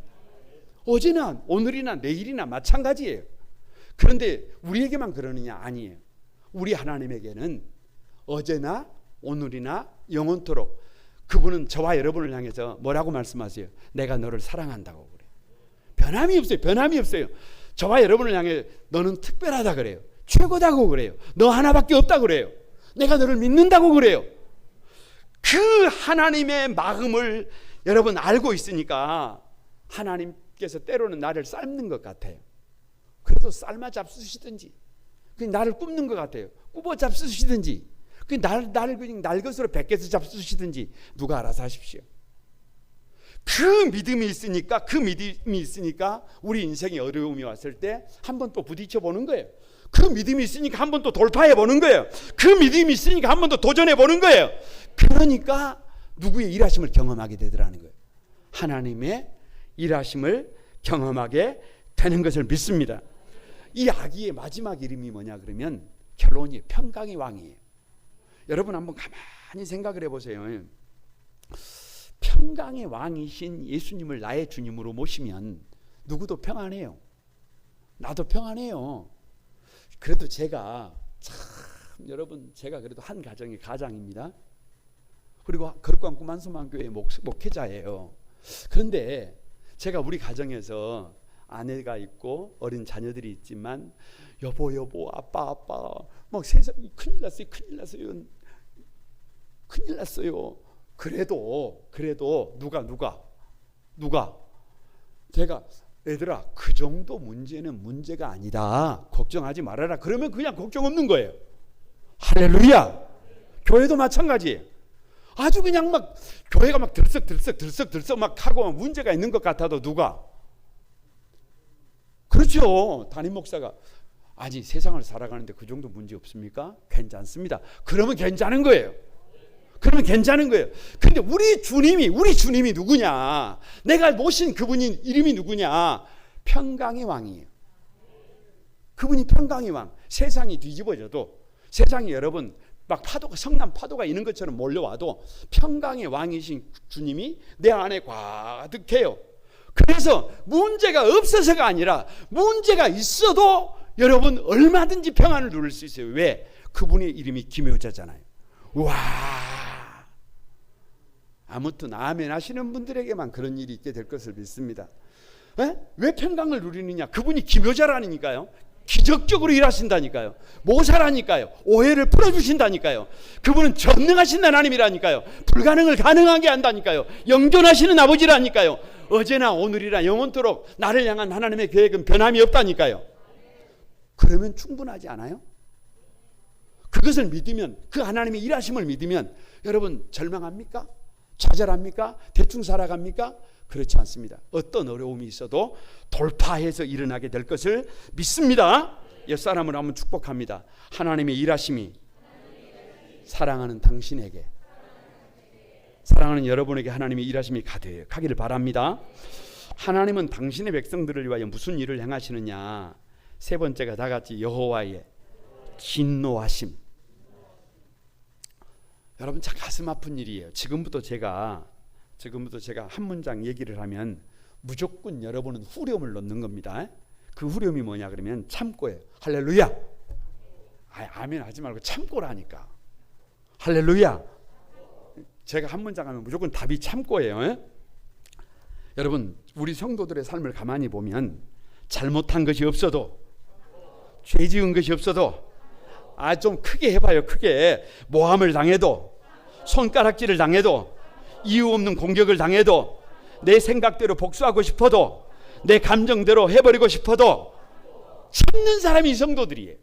어제나 오늘이나 내일이나 마찬가지예요. 그런데 우리에게만 그러느냐? 아니에요. 우리 하나님에게는 어제나 오늘이나 영원토록 그분은 저와 여러분을 향해서 뭐라고 말씀하세요? 내가 너를 사랑한다고 그래요. 변함이 없어요. 변함이 없어요. 저와 여러분을 향해 너는 특별하다 그래요. 최고다고 그래요. 너 하나밖에 없다 그래요. 내가 너를 믿는다고 그래요. 그 하나님의 마음을 여러분 알고 있으니까 하나님께서 때로는 나를 삶는 것 같아요. 그래도 삶아 잡수시든지, 나를 굽는 것 같아요. 굽어 잡수시든지, 나를 그냥 날것으로 베껴서 잡수시든지 누가 알아서 하십시오. 그 믿음이 있으니까 우리 인생에 어려움이 왔을 때 한 번 또 부딪혀 보는 거예요. 그 믿음이 있으니까 한 번 또 돌파해 보는 거예요. 그 믿음이 있으니까 한 번 더 도전해 보는 거예요. 그러니까 누구의 일하심을 경험하게 되더라는 거예요. 하나님의 일하심을 경험하게 되는 것을 믿습니다. 이 아기의 마지막 이름이 뭐냐 그러면 결론이 평강의 왕이에요. 여러분 한번 가만히 생각을 해보세요. 평강의 왕이신 예수님을 나의 주님으로 모시면 누구도 평안해요. 나도 평안해요. 그래도 제가 여러분 제가 그래도 한 가정의 가장입니다. 그리고 거룩한 꿈 한소망교회 목회자예요. 그런데 제가 우리 가정에서 아내가 있고 어린 자녀들이 있지만 여보 아빠 막 세상이 큰일 났어요. 그래도 누가 제가 얘들아 그 정도 문제는 문제가 아니다. 걱정하지 말아라. 그러면 그냥 걱정 없는 거예요. 할렐루야. 교회도 마찬가지예요. 아주 그냥 막 교회가 막 들썩 막 하고 문제가 있는 것 같아도 누가 그렇죠. 담임 목사가 아니 세상을 살아가는데 그 정도 문제 없습니까? 괜찮습니다. 그러면 괜찮은 거예요. 근데 우리 주님이 누구냐? 내가 모신 그분이 이름이 누구냐? 평강의 왕이에요. 그분이 평강의 왕. 세상이 뒤집어져도, 세상이 여러분 막 파도가 성남 파도가 있는 것처럼 몰려와도 평강의 왕이신 주님이 내 안에 가득해요. 그래서 문제가 없어서가 아니라 문제가 있어도 여러분 얼마든지 평안을 누릴 수 있어요. 왜? 그분의 이름이 기묘자잖아요. 와, 아무튼 아멘 하시는 분들에게만 그런 일이 있게 될 것을 믿습니다. 왜 평강을 누리느냐? 그분이 기묘자라니까요. 기적적으로 일하신다니까요. 모사라니까요. 오해를 풀어주신다니까요. 그분은 전능하신 하나님이라니까요. 불가능을 가능하게 한다니까요. 영존하시는 아버지라니까요. 어제나 오늘이나 영원토록 나를 향한 하나님의 계획은 변함이 없다니까요. 그러면 충분하지 않아요? 그것을 믿으면, 그 하나님의 일하심을 믿으면 여러분 절망합니까? 좌절합니까? 대충 살아갑니까? 그렇지 않습니다. 어떤 어려움이 있어도 돌파해서 일어나게 될 것을 믿습니다. 옛사람을 한번 축복합니다. 하나님의 일하심이 사랑하는 당신에게, 사랑하는 여러분에게 하나님의 일하심이 가득하기를 바랍니다. 하나님은 당신의 백성들을 위하여 무슨 일을 행하시느냐? 세 번째가 다 같이 여호와의 진노하심. 여러분 참 가슴 아픈 일이에요. 지금부터 제가 한 문장 얘기를 하면 무조건 여러분은 후렴을 넣는 겁니다. 그 후렴이 뭐냐 그러면 참고예요. 할렐루야. 아멘 하지 말고 참고라니까. 할렐루야. 제가 한 문장 하면 무조건 답이 참고예요. 여러분 우리 성도들의 삶을 가만히 보면 잘못한 것이 없어도, 죄 지은 것이 없어도, 좀 크게 해봐요. 크게 모함을 당해도, 손가락질을 당해도, 이유 없는 공격을 당해도, 내 생각대로 복수하고 싶어도, 내 감정대로 해버리고 싶어도 참는 사람이 성도들이에요.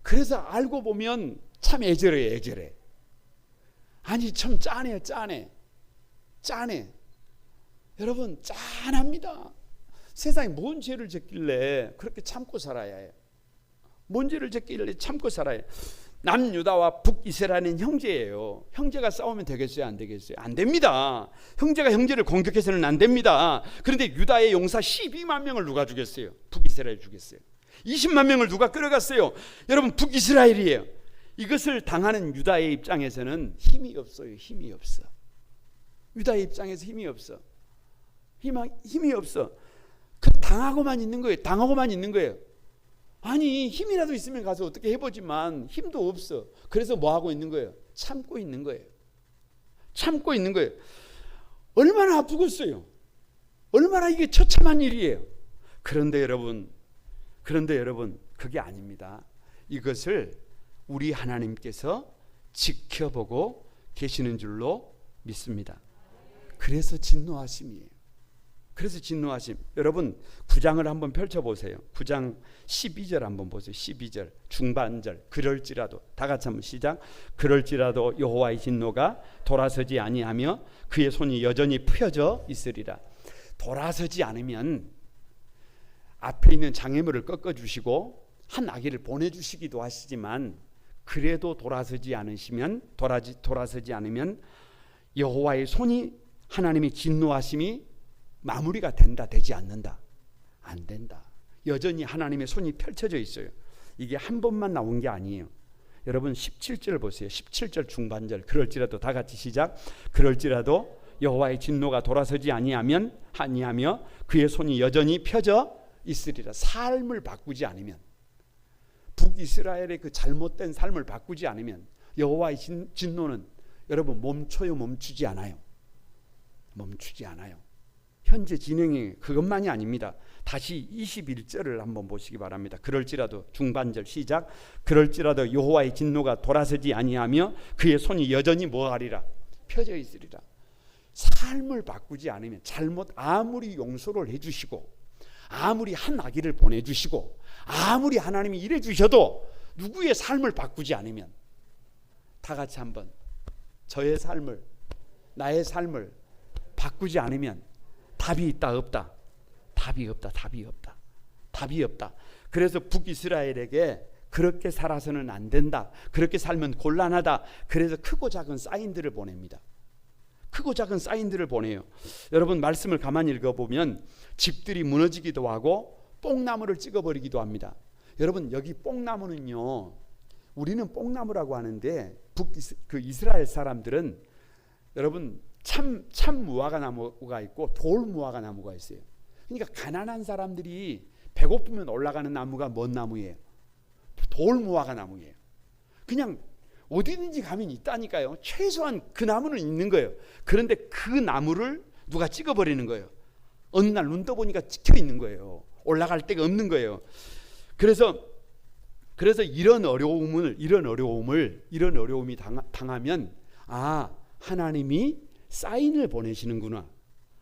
그래서 알고 보면 참 애절해. 아니 참 짠해. 여러분 짠합니다. 세상에 뭔 죄를 졌길래 그렇게 참고 살아야 해요? 뭔 죄를 졌길래 참고 살아야 해요? 남유다와 북이스라엘은 형제예요. 형제가 싸우면 되겠어요? 안 되겠어요? 안 됩니다. 형제가 형제를 공격해서는 안 됩니다. 그런데 유다의 용사 12만 명을 누가 죽였어요? 북이스라엘이 죽였어요. 20만 명을 누가 끌어갔어요? 여러분, 북이스라엘이에요. 이것을 당하는 유다의 입장에서는 힘이 없어요. 힘이 없어. 유다의 입장에서 힘이 없어. 힘이 없어. 그 당하고만 있는 거예요. 당하고만 있는 거예요. 아니, 힘이라도 있으면 가서 어떻게 해보지만 힘도 없어. 그래서 뭐 하고 있는 거예요? 참고 있는 거예요. 참고 있는 거예요. 얼마나 아프겠어요. 얼마나 이게 처참한 일이에요. 그런데 여러분 그게 아닙니다. 이것을 우리 하나님께서 지켜보고 계시는 줄로 믿습니다. 그래서 진노하심이에요. 그래서 진노하심. 여러분 9장을 한번 펼쳐보세요. 9장 12절 한번 보세요. 12절 중반절. 그럴지라도, 다 같이 한번 시작. 그럴지라도 여호와의 진노가 돌아서지 아니하며 그의 손이 여전히 펴져 있으리라. 돌아서지 않으면 앞에 있는 장애물을 꺾어주시고 한 아기를 보내주시기도 하시지만, 그래도 돌아서지 않으면 여호와의 손이, 하나님의 진노하심이 마무리가 된다, 되지 않는다? 안 된다. 여전히 하나님의 손이 펼쳐져 있어요. 이게 한 번만 나온 게 아니에요. 여러분 17절 보세요. 17절 중반절. 그럴지라도, 다 같이 시작. 그럴지라도 여호와의 진노가 돌아서지 아니하며 그의 손이 여전히 펴져 있으리라. 삶을 바꾸지 않으면, 북이스라엘의 그 잘못된 삶을 바꾸지 않으면 여호와의 진노는 여러분 멈춰요? 멈추지 않아요? 멈추지 않아요. 현재 진행이 그것만이 아닙니다. 다시 21절을 한번 보시기 바랍니다. 그럴지라도, 중반절 시작. 그럴지라도 여호와의 진노가 돌아서지 아니하며 그의 손이 여전히 뭐하리라? 펴져 있으리라. 삶을 바꾸지 않으면, 아무리 용서를 해주시고 아무리 한 아기를 보내주시고 아무리 하나님이 일해 주셔도 누구의 삶을 바꾸지 않으면, 다 같이 한번 저의 삶을, 나의 삶을 바꾸지 않으면 답이 있다 없다? 답이 없다. 답이 없다. 그래서 북이스라엘에게 그렇게 살아서는 안 된다, 그렇게 살면 곤란하다. 그래서 크고 작은 사인들을 보냅니다. 크고 작은 사인들을 보내요. 여러분 말씀을 가만히 읽어보면 집들이 무너지기도 하고 뽕나무를 찍어버리기도 합니다. 여러분 여기 뽕나무는요, 우리는 뽕나무라고 하는데 이스라엘 사람들은 여러분 참 무화과 나무가 있고 돌 무화과 나무가 있어요. 그러니까 가난한 사람들이 배고프면 올라가는 나무가 뭔 나무예요? 돌 무화과 나무예요. 그냥 어디든지 가면 있다니까요. 최소한 그 나무는 있는 거예요. 그런데 그 나무를 누가 찍어버리는 거예요. 어느 날 눈 떠보니까 찍혀 있는 거예요. 올라갈 데가 없는 거예요. 그래서 이런 어려움이 당하면, 하나님이 사인을 보내시는구나,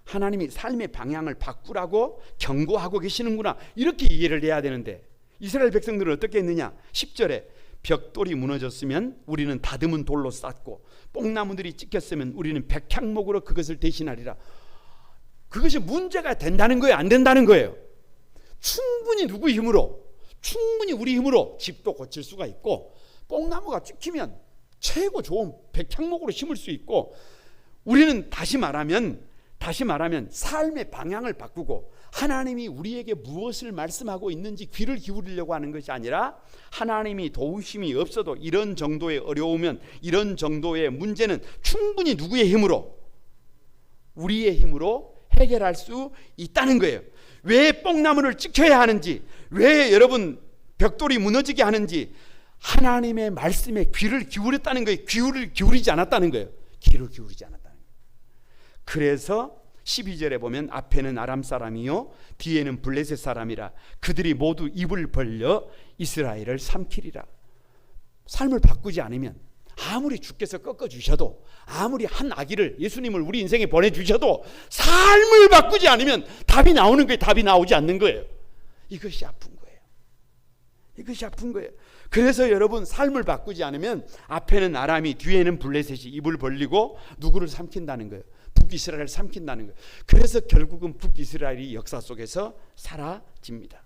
하나님이 삶의 방향을 바꾸라고 경고하고 계시는구나, 이렇게 이해를 해야 되는데, 이스라엘 백성들은 어떻게 했느냐? 10절에 벽돌이 무너졌으면 우리는 다듬은 돌로 쌓고 뽕나무들이 찍혔으면 우리는 백향목으로 그것을 대신하리라. 그것이 문제가 된다는 거예요? 안 된다는 거예요? 충분히 누구 힘으로, 충분히 우리 힘으로 집도 고칠 수가 있고, 뽕나무가 찍히면 최고 좋은 백향목으로 심을 수 있고, 우리는 다시 말하면 삶의 방향을 바꾸고 하나님이 우리에게 무엇을 말씀하고 있는지 귀를 기울이려고 하는 것이 아니라, 하나님이 도우심이 없어도 이런 정도의 어려우면, 이런 정도의 문제는 충분히 누구의 힘으로? 우리의 힘으로 해결할 수 있다는 거예요. 왜 뽕나무를 찍혀야 하는지, 왜 여러분 벽돌이 무너지게 하는지, 하나님의 말씀에 귀를 기울였다는 거예요. 귀를 기울이지 않았다는 거예요. 귀를 기울이지 않았다는 거예요. 그래서 12절에 보면 앞에는 아람 사람이요 뒤에는 블레셋 사람이라 그들이 모두 입을 벌려 이스라엘을 삼키리라. 삶을 바꾸지 않으면, 아무리 주께서 꺾어주셔도, 아무리 한 아기를, 예수님을 우리 인생에 보내주셔도 삶을 바꾸지 않으면 답이 나오는 거예요? 답이 나오지 않는 거예요? 이것이 아픈 거예요. 이것이 아픈 거예요. 그래서 여러분 삶을 바꾸지 않으면 앞에는 아람이, 뒤에는 블레셋이 입을 벌리고 누구를 삼킨다는 거예요? 북이스라엘을 삼킨다는 거예요. 그래서 결국은 북이스라엘이 역사 속에서 사라집니다.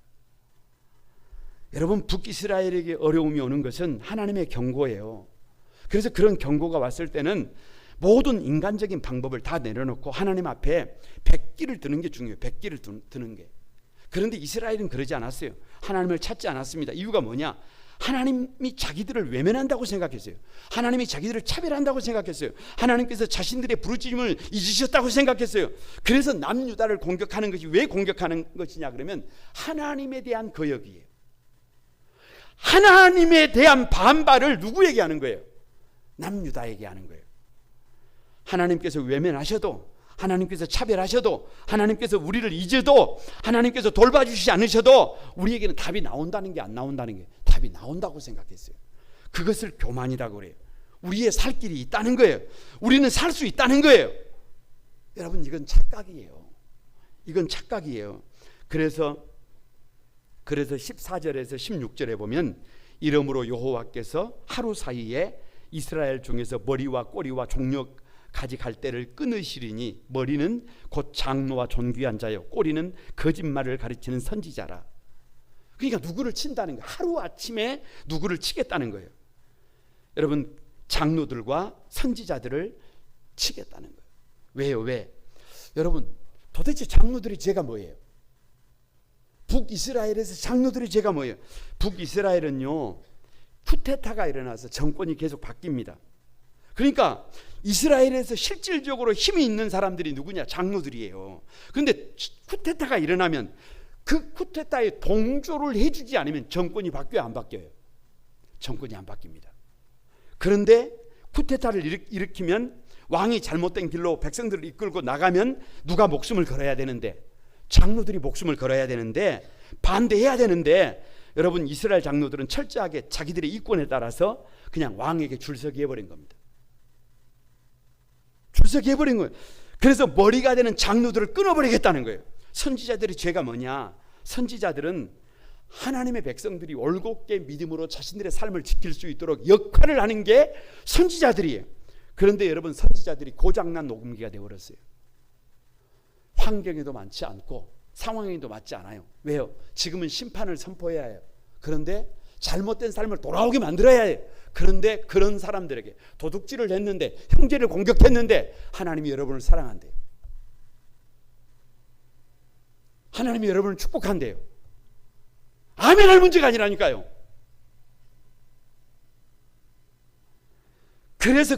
여러분, 북이스라엘에게 어려움이 오는 것은 하나님의 경고예요. 그래서 그런 경고가 왔을 때는 모든 인간적인 방법을 다 내려놓고 하나님 앞에 백기를 드는 게 중요해요. 백기를 드는 게. 그런데 이스라엘은 그러지 않았어요. 하나님을 찾지 않았습니다. 이유가 뭐냐? 하나님이 자기들을 외면한다고 생각했어요. 하나님이 자기들을 차별한다고 생각했어요. 하나님께서 자신들의 부르짖음을 잊으셨다고 생각했어요. 그래서 남유다를 공격하는 것이, 왜 공격하는 것이냐 그러면 하나님에 대한 거역이에요. 하나님에 대한 반발을 누구에게 하는 거예요? 남유다에게 하는 거예요. 하나님께서 외면하셔도, 하나님께서 차별하셔도, 하나님께서 우리를 잊어도, 하나님께서 돌봐주시지 않으셔도 우리에게는 답이 나온다는 게 안 나온다는 게, 답이 나온다고 생각했어요. 그것을 교만이라고 그래요. 우리의 살 길이 있다는 거예요. 우리는 살 수 있다는 거예요. 여러분, 이건 착각이에요. 이건 착각이에요. 그래서 14절에서 16절에 보면 이러므로 여호와께서 하루 사이에 이스라엘 중에서 머리와 꼬리와 종려 가지 갈대를 끊으시리니 머리는 곧 장로와 존귀한 자요 꼬리는 거짓말을 가르치는 선지자라. 그러니까 누구를 친다는 거예요. 하루아침에 누구를 치겠다는 거예요. 여러분, 장로들과 선지자들을 치겠다는 거예요. 왜요? 왜? 여러분, 도대체 장로들의 죄가 뭐예요? 북이스라엘에서 장로들의 죄가 뭐예요? 북이스라엘은요, 쿠데타가 일어나서 정권이 계속 바뀝니다. 그러니까 이스라엘에서 실질적으로 힘이 있는 사람들이 누구냐? 장로들이에요. 그런데 쿠데타가 일어나면 그 쿠데타에 동조를 해주지 않으면 정권이 바뀌어요, 안 바뀌어요? 정권이 안 바뀝니다. 그런데 쿠데타를 일으키면, 왕이 잘못된 길로 백성들을 이끌고 나가면 누가 목숨을 걸어야 되는데, 장로들이 목숨을 걸어야 되는데, 반대해야 되는데, 여러분, 이스라엘 장로들은 철저하게 자기들의 이권에 따라서 그냥 왕에게 줄서기해버린 겁니다. 줄서기해버린 거예요. 그래서 머리가 되는 장로들을 끊어버리겠다는 거예요. 선지자들의 죄가 뭐냐? 선지자들은 하나님의 백성들이 올곧게 믿음으로 자신들의 삶을 지킬 수 있도록 역할을 하는 게 선지자들이에요. 그런데 여러분, 선지자들이 고장난 녹음기가 되어버렸어요. 환경에도 많지 않고 상황에도 맞지 않아요. 왜요? 지금은 심판을 선포해야 해요. 그런데 잘못된 삶을 돌아오게 만들어야 해요. 그런데 그런 사람들에게 도둑질을 했는데, 형제를 공격했는데 하나님이 여러분을 사랑한대요. 하나님이 여러분을 축복한대요. 아멘할 문제가 아니라니까요. 그래서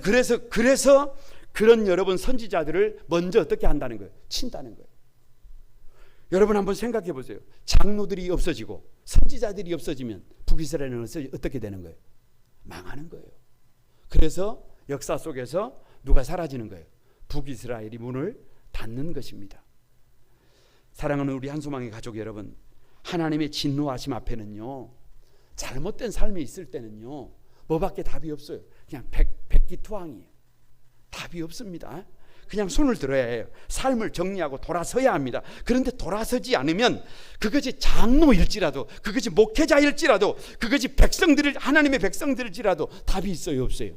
그런 여러분 선지자들을 먼저 어떻게 한다는 거예요? 친다는 거예요. 여러분, 한번 생각해 보세요. 장로들이 없어지고 선지자들이 없어지면 북이스라엘은 어떻게 되는 거예요? 망하는 거예요. 그래서 역사 속에서 누가 사라지는 거예요? 북이스라엘이 문을 닫는 것입니다. 사랑하는 우리 한소망의 가족 여러분, 하나님의 진노하심 앞에는요, 잘못된 삶이 있을 때는요, 뭐밖에 답이 없어요. 그냥 백기투항이에요. 답이 없습니다. 그냥 손을 들어야 해요. 삶을 정리하고 돌아서야 합니다. 그런데 돌아서지 않으면 그것이 장로일지라도, 그것이 목회자일지라도, 그것이 하나님의 백성들일지라도 답이 있어요, 없어요?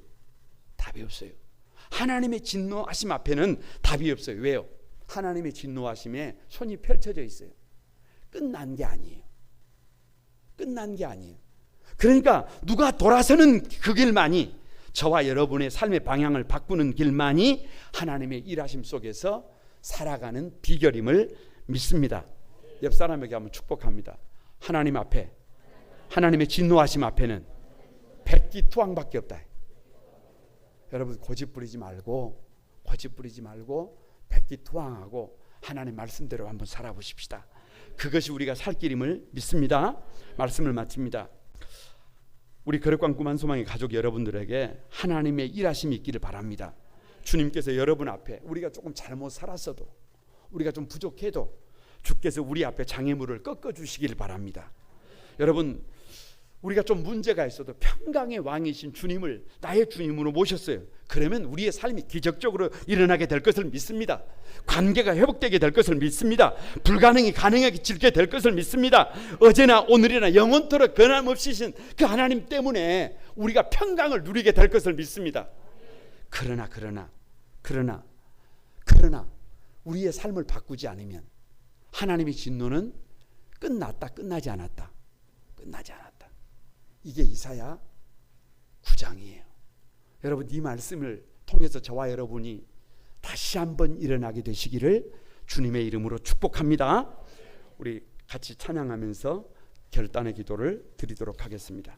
답이 없어요. 하나님의 진노하심 앞에는 답이 없어요. 왜요? 하나님의 진노하심에 손이 펼쳐져 있어요. 끝난 게 아니에요. 끝난 게 아니에요. 그러니까 누가 돌아서는 그 길만이, 저와 여러분의 삶의 방향을 바꾸는 길만이 하나님의 일하심 속에서 살아가는 비결임을 믿습니다. 옆 사람에게 한번 축복합니다. 하나님 앞에, 하나님의 진노하심 앞에는 백기투항밖에 없다. 여러분, 고집 부리지 말고 백기투항하고 하나님의 말씀대로 한번 살아보십시다. 그것이 우리가 살 길임을 믿습니다. 말씀을 마칩니다. 우리 거룩한 꿈 한소망의 가족 여러분들에게 하나님의 일하심이 있기를 바랍니다. 주님께서 여러분 앞에, 우리가 조금 잘못 살았어도, 우리가 좀 부족해도 주께서 우리 앞에 장애물을 꺾어주시길 바랍니다. 여러분, 우리가 좀 문제가 있어도 평강의 왕이신 주님을 나의 주님으로 모셨어요. 그러면 우리의 삶이 기적적으로 일어나게 될 것을 믿습니다. 관계가 회복되게 될 것을 믿습니다. 불가능이 가능해지게 될 것을 믿습니다. 어제나 오늘이나 영원토록 변함없으신 그 하나님 때문에 우리가 평강을 누리게 될 것을 믿습니다. 그러나 우리의 삶을 바꾸지 않으면 하나님의 진노는 끝났다, 끝나지 않았다. 끝나지 않았다. 이게 이사야 9장이에요. 여러분, 이 말씀을 통해서 저와 여러분이 다시 한번 일어나게 되시기를 주님의 이름으로 축복합니다. 우리 같이 찬양하면서 결단의 기도를 드리도록 하겠습니다.